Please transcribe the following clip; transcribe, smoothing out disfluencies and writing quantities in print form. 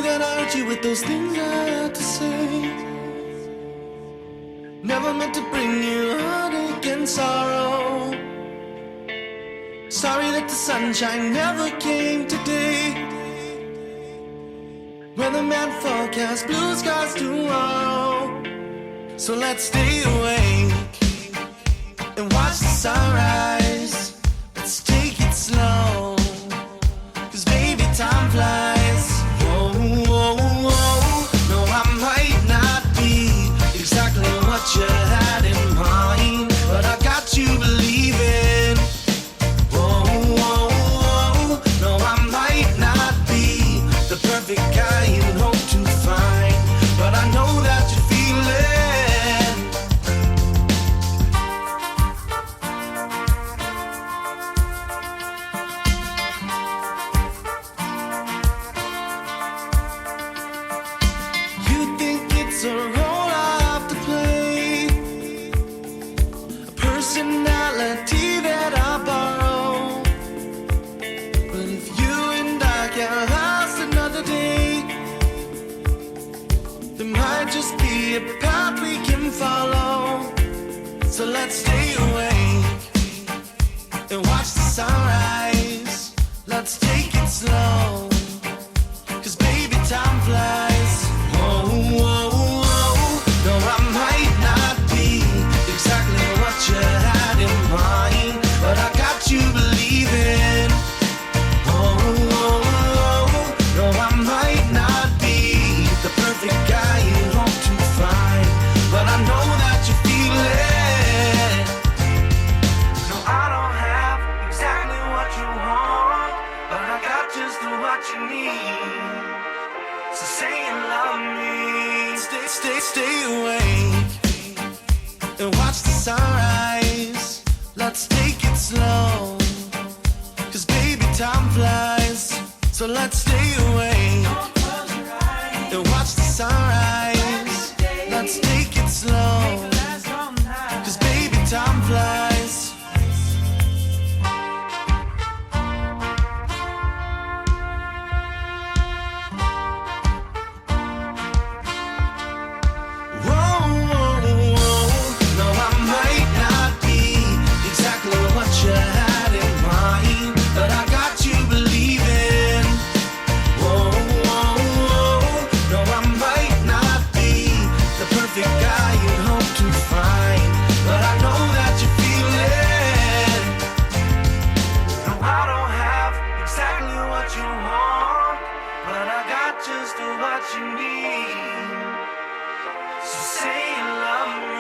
Sorry that I hurt you with those things I had to say. Never meant to bring you heartache and sorrow. Sorry that the sunshine never came today. Weatherman forecast blue skies tomorrow. So let's stay awake and watch the sunrise. Let's take it slow, 'cause baby time flies. Whoa, whoa, whoa. No, I might not be exactly what you had in mind, but I got you believing. Whoa, whoa, whoa. No, I might not be the perfect guy you hope to find, but I know that you feel it. You think it's a role I have to play, a personality that I borrow. But if you and I can't last another day, there might just be a path we can follow. So let's stay awake and watch the sunrise. Let's take it slow, 'cause baby time flies. Whoa, whoa, whoa. No, I might not be exactly what you had in mind, but I got you believing. Whoa, whoa, whoa. No, I might not be the perfect guy you hope to find, but I know that you feel it. No, I don't have exactly what you want, but I got just what you need. So say you love me. Stay awake and watch the sunrise. Let's take it slow, 'cause baby time flies. So let's stay awake and watch the sunrise. Let's take it slow, 'cause baby time flies. Whoa, whoa, whoa. No, I might not be exactly what you had in mind, but I got you believing. Whoa, whoa, whoa. No, I might not be the perfect guy you hope to find, but I know that you feel it. No, I don't have exactly what you want, but I got just what you need. So say you love me.